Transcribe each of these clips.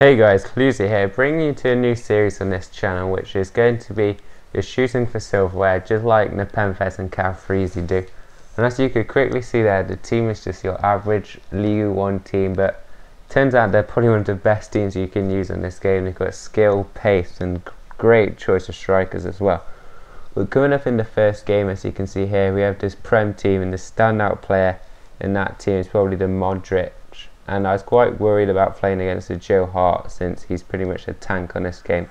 Hey guys, Lucy here, bringing you to a new series on this channel, which is going to be your shooting for silverware, just like Nepenthez and Calfreezy do. And as you could quickly see there, the team is just your average League 1 team, but turns out they're probably one of the best teams you can use in this game. They've got skill, pace, and great choice of strikers as well. But coming up in the first game, as you can see here, we have this Prem team, and the standout player in that team is probably the Modric. And I was quite worried about playing against the Joe Hart, since he's pretty much a tank on this game.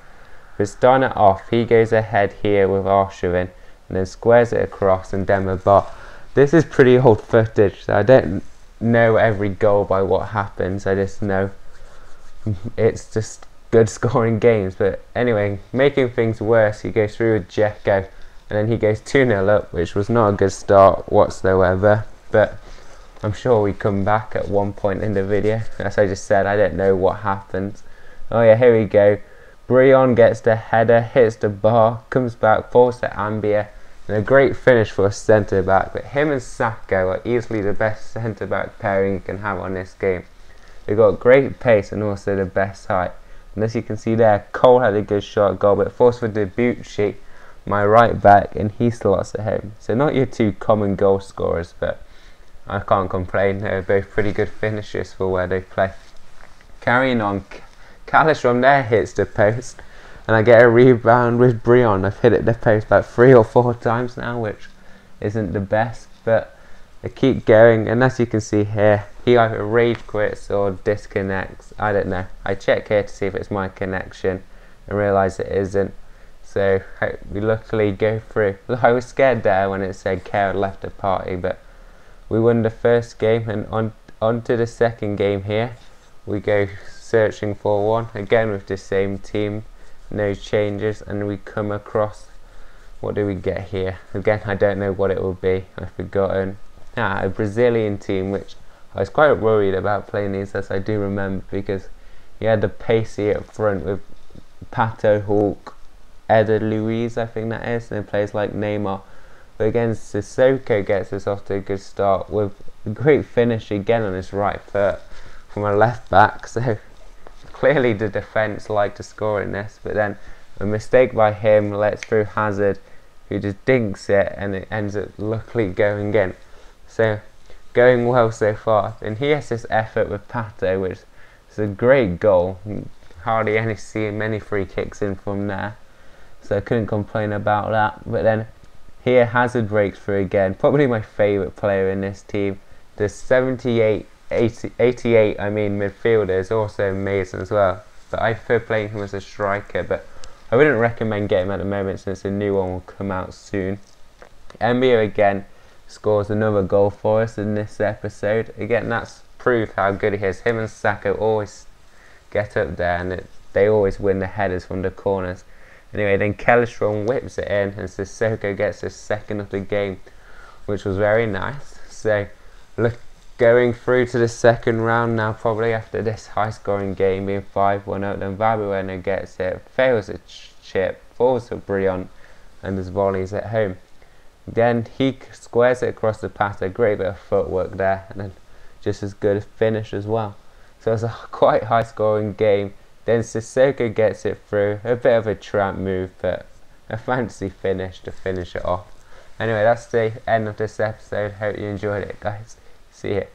But starting it off, he goes ahead here with Arshavin and then squares it across and Demba. This is pretty old footage, so I don't know every goal by what happens. I just know it's just good scoring games. But anyway, making things worse, he goes through with Dzeko and then he goes 2-0 up, which was not a good start whatsoever. But I'm sure we come back at one point in the video. As I just said, I don't know what happens. Oh yeah, here we go. Brion gets the header, hits the bar, comes back, falls to Ambia, and a great finish for a centre back. But him and Sacco are easily the best centre back pairing you can have on this game. They've got great pace and also the best height. And as you can see there, Cole had a good shot at goal, but forced for Debuchy, my right back, and he slots it home. So not your two common goal scorers, but I can't complain. They're both pretty good finishers for where they play. Carrying on, Callis from there hits the post, and I get a rebound with Brion. I've hit it the post about 3 or 4 times now, which isn't the best, but I keep going. And as you can see here, he either rage quits or disconnects. I don't know. I check here to see if it's my connection and realise it isn't. So we luckily go through. I was scared there when it said Kerr had left the party, but we won the first game, and on to the second game here. We go searching for one, again with the same team, no changes, and we come across, what do we get here? Again, I don't know what it will be, I've forgotten. A Brazilian team, which I was quite worried about playing these, as I do remember, because you had the pacey up front with Pato, Hawk, Eder Luiz, I think that is, and players like Neymar. But again, Sissoko gets us off to a good start with a great finish again on his right foot from a left back. So clearly the defence like to score in this, but then a mistake by him lets through Hazard, who just dinks it, and it ends up luckily going in. So going well so far. And he has this effort with Pato, which is a great goal. Hardly see many free kicks in from there, so I couldn't complain about that. But then here Hazard breaks through again, probably my favourite player in this team. The 88 midfielder is also amazing as well, but I prefer playing him as a striker, but I wouldn't recommend getting him at the moment since a new one will come out soon. Mbio again scores another goal for us in this episode. Again, that's proof how good he is. Him and Sacco always get up there, and they always win the headers from the corners. Anyway, then Kellestrom whips it in, and Sissoko gets his second of the game, which was very nice. So, look, going through to the second round now, probably after this high-scoring game being 5-1 up, then Valbuena gets it, fails a chip, falls for Brion, and his volleys at home. Then he squares it across the path, a great bit of footwork there, and then just as good a finish as well. So it's a quite high-scoring game. Then Sissoko gets it through, a bit of a trap move, but a fancy finish to finish it off. Anyway, that's the end of this episode. Hope you enjoyed it, guys. See you.